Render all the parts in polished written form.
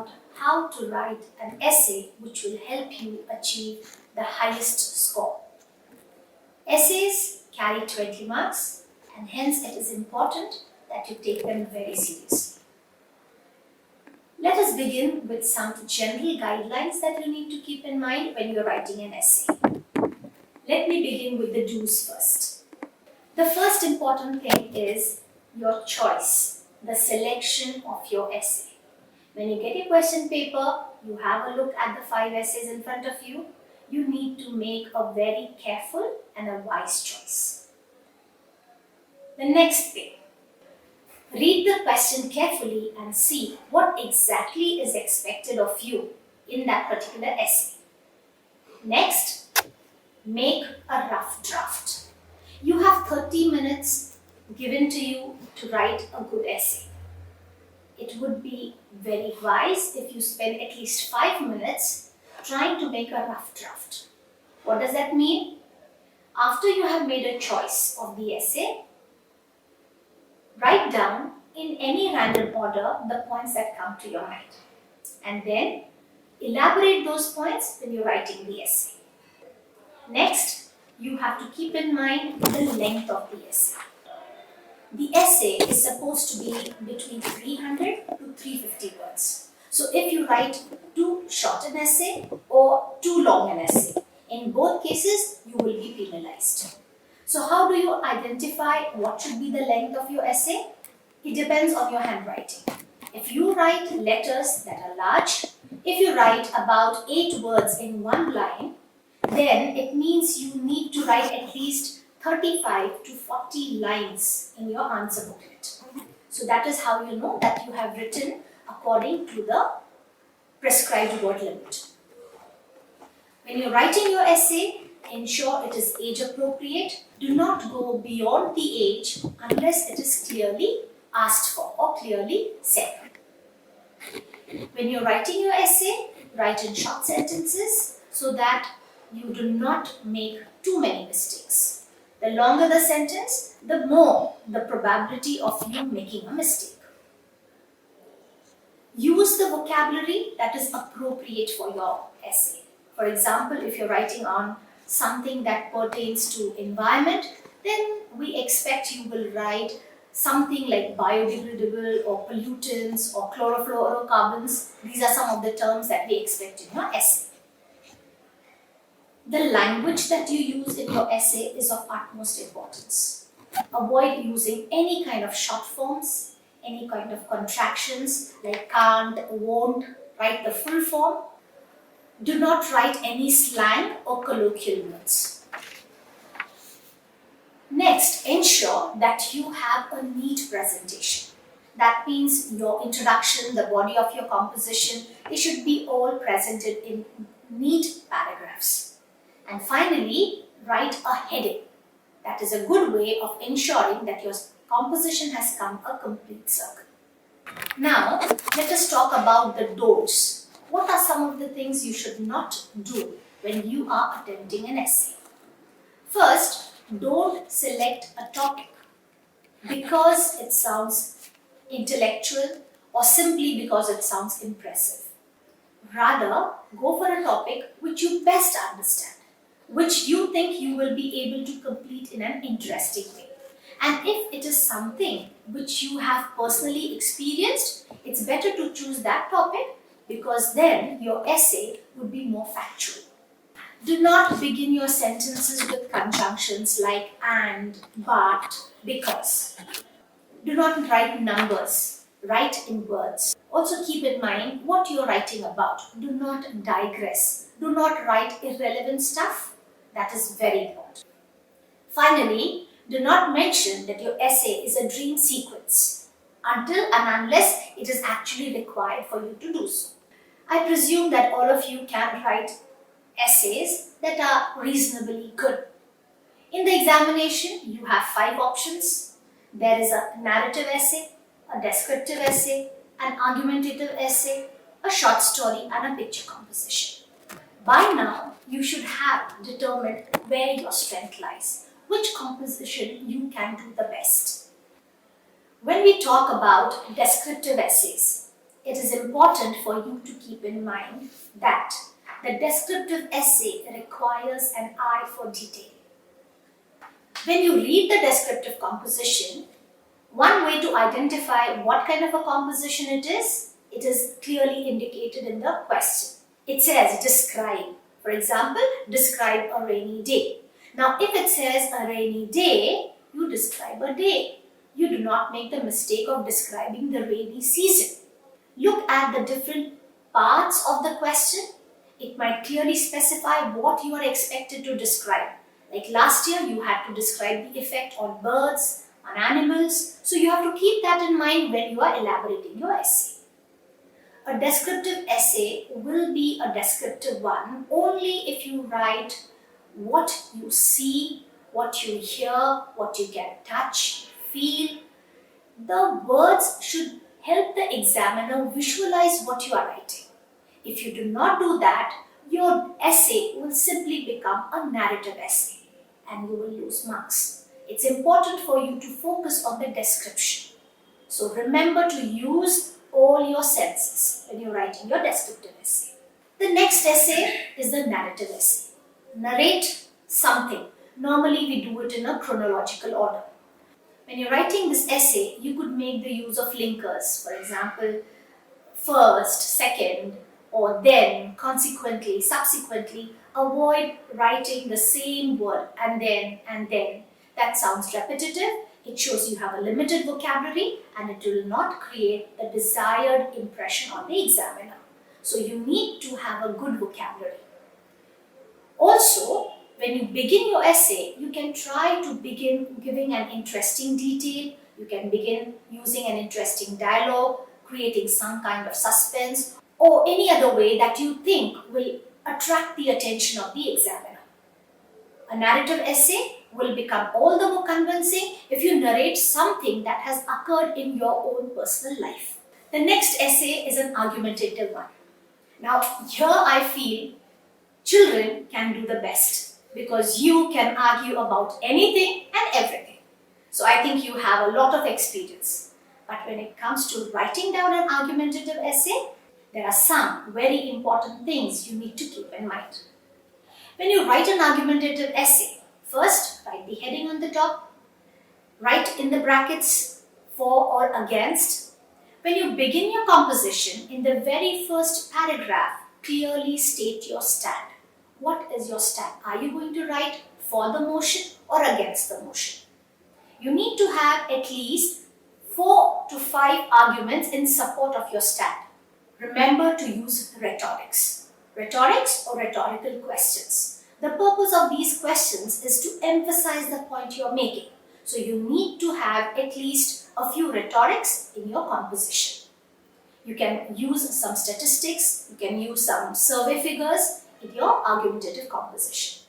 about how to write an essay which will help you achieve the highest score. Essays carry 20 marks and hence it is important that you take them very seriously. Let us begin with some general guidelines that you need to keep in mind when you are writing an essay. Let me begin with the do's first. The first important thing is your choice, the selection of your essay. When you get a question paper, you have a look at the 5 essays in front of you. You need to make a very careful and a wise choice. The next thing, read the question carefully and see what exactly is expected of you in that particular essay. Next, make a rough draft. You have 30 minutes given to you to write a good essay. It would be very wise if you spend at least 5 minutes trying to make a rough draft. What does that mean? After you have made a choice of the essay, write down in any random order the points that come to your mind. And then elaborate those points when you're writing the essay. Next, you have to keep in mind the length of the essay. The essay is supposed to be between 300 to 350 words. So if you write too short an essay or too long an essay, in both cases you will be penalized. So how do you identify what should be the length of your essay? It depends on your handwriting. If you write letters that are large, if you write about 8 words in one line, then it means you need to write at least 35 to 40 lines in your answer booklet. So that is how you know that you have written according to the prescribed word limit. When you're writing your essay, ensure it is age appropriate. Do not go beyond the age unless it is clearly asked for or clearly said. When you're writing your essay, write in short sentences so that you do not make too many mistakes. The longer the sentence, the more the probability of you making a mistake. Use the vocabulary that is appropriate for your essay. For example, if you're writing on something that pertains to environment, then we expect you will write something like biodegradable or pollutants or chlorofluorocarbons. These are some of the terms that we expect in your essay. The language that you use in your essay is of utmost importance. Avoid using any kind of short forms, any kind of contractions like can't, won't. Write the full form. Do not write any slang or colloquial words. Next, ensure that you have a neat presentation. That means your introduction, the body of your composition, they should be all presented in neat paragraphs. And finally, write a heading. That is a good way of ensuring that your composition has come a complete circle. Now, let us talk about the don'ts. What are some of the things you should not do when you are attempting an essay? First, don't select a topic because it sounds intellectual or simply because it sounds impressive. Rather, go for a topic which you best understand, which you think you will be able to complete in an interesting way. And if it is something which you have personally experienced, it's better to choose that topic because then your essay would be more factual. Do not begin your sentences with conjunctions like and, but, because. Do not write numbers, write in words. Also keep in mind what you're writing about. Do not digress. Do not write irrelevant stuff. That is very important. Finally, do not mention that your essay is a dream sequence until and unless it is actually required for you to do so. I presume that all of you can write essays that are reasonably good. In the examination, you have 5 options. There is a narrative essay, a descriptive essay, an argumentative essay, a short story and a picture composition. By now, you should have determined where your strength lies, which composition you can do the best. When we talk about descriptive essays, it is important for you to keep in mind that the descriptive essay requires an eye for detail. When you read the descriptive composition, one way to identify what kind of a composition it is clearly indicated in the question. It says describe. For example, describe a rainy day. Now, if it says a rainy day, you describe a day. You do not make the mistake of describing the rainy season. Look at the different parts of the question. It might clearly specify what you are expected to describe. Like last year, you had to describe the effect on birds, on animals. So you have to keep that in mind when you are elaborating your essay. A descriptive essay will be a descriptive one only if you write what you see, what you hear, what you can touch, feel. The words should help the examiner visualize what you are writing. If you do not do that, your essay will simply become a narrative essay and you will lose marks. It's important for you to focus on the description. So remember to use all your senses when you're writing your descriptive essay. The next essay is the narrative essay. Narrate something. Normally we do it in a chronological order. When you're writing this essay, you could make the use of linkers. For example, first, second, or then, consequently, subsequently. Avoid writing the same word and then, and then. That sounds repetitive. It shows you have a limited vocabulary and it will not create the desired impression on the examiner. So you need to have a good vocabulary. Also, when you begin your essay, you can try to begin giving an interesting detail. You can begin using an interesting dialogue, creating some kind of suspense, or any other way that you think will attract the attention of the examiner. A narrative essay will become all the more convincing if you narrate something that has occurred in your own personal life. The next essay is an argumentative one. Now, here I feel children can do the best because you can argue about anything and everything. So I think you have a lot of experience. But when it comes to writing down an argumentative essay, there are some very important things you need to keep in mind. When you write an argumentative essay, first write the heading on the top, write in the brackets for or against. When you begin your composition, in the very first paragraph, clearly state your stand. What is your stand? Are you going to write for the motion or against the motion? You need to have at least 4 to 5 arguments in support of your stand. Remember to use rhetorics. Rhetorics or rhetorical questions. The purpose of these questions is to emphasize the point you're making. So you need to have at least a few rhetorics in your composition. You can use some statistics, you can use some survey figures in your argumentative composition.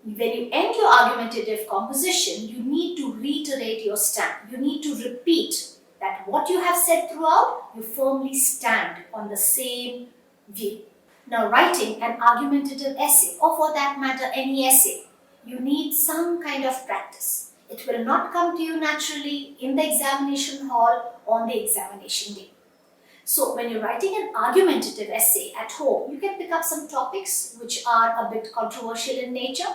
When you end your argumentative composition, you need to reiterate your stand. You need to repeat that what you have said throughout, you firmly stand on the same view. Now, writing an argumentative essay, or for that matter, any essay, you need some kind of practice. It will not come to you naturally in the examination hall on the examination day. So, when you're writing an argumentative essay at home, you can pick up some topics which are a bit controversial in nature.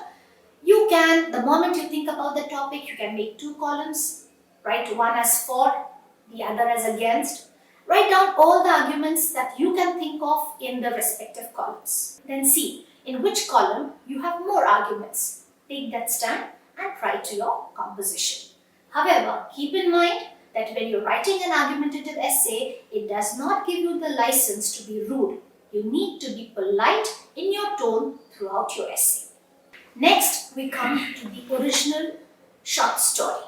You can, the moment you think about the topic, you can make 2 columns, write one as for, the other as against. Write down all the arguments that you can think of in the respective columns. Then see in which column you have more arguments. Take that stand and write to your composition. However, keep in mind that when you're writing an argumentative essay, it does not give you the license to be rude. You need to be polite in your tone throughout your essay. Next, we come to the original short story.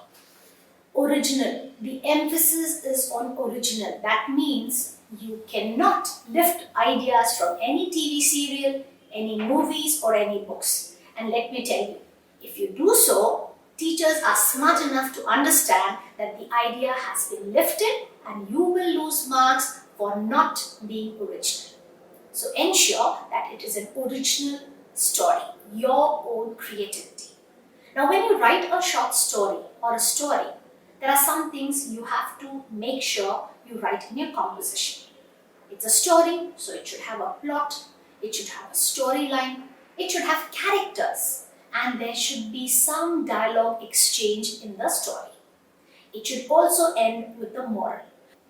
Original. The emphasis is on original. That means you cannot lift ideas from any TV serial, any movies or any books. And let me tell you, if you do so, teachers are smart enough to understand that the idea has been lifted and you will lose marks for not being original. So ensure that it is an original story, your own creativity. Now when you write a short story or a story, there are some things you have to make sure you write in your composition. It's a story, so it should have a plot, it should have a storyline, it should have characters, and there should be some dialogue exchange in the story. It should also end with a moral.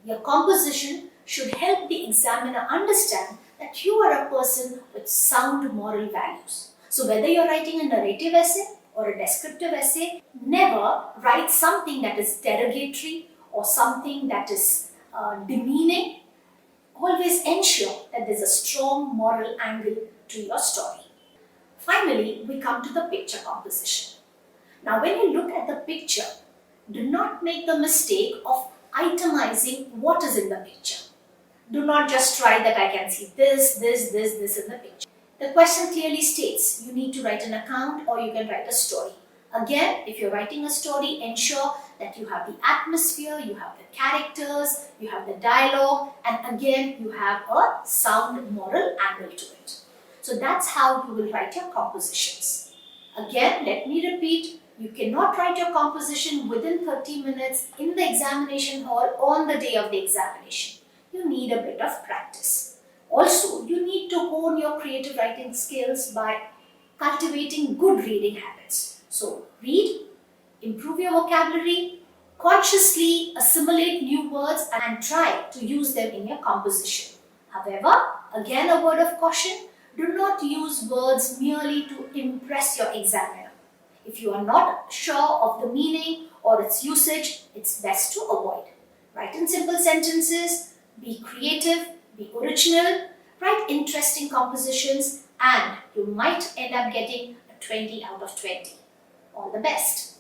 Your composition should help the examiner understand that you are a person with sound moral values. So whether you're writing a narrative essay or a descriptive essay, never write something that is derogatory or something that is demeaning. Always ensure that there's a strong moral angle to your story. Finally, we come to the picture composition. Now, when you look at the picture, do not make the mistake of itemizing what is in the picture. Do not just write that I can see this in the picture. The question clearly states you need to write an account or you can write a story. Again, if you're writing a story, ensure that you have the atmosphere, you have the characters, you have the dialogue, and again, you have a sound moral angle to it. So that's how you will write your compositions. Again, let me repeat, you cannot write your composition within 30 minutes in the examination hall on the day of the examination. You need a bit of practice. Also, you need to hone your creative writing skills by cultivating good reading habits. So, read, improve your vocabulary, consciously assimilate new words and try to use them in your composition. However, again a word of caution, do not use words merely to impress your examiner. If you are not sure of the meaning or its usage, it's best to avoid. Write in simple sentences, be creative, be original, write interesting compositions, and you might end up getting a 20 out of 20. All the best.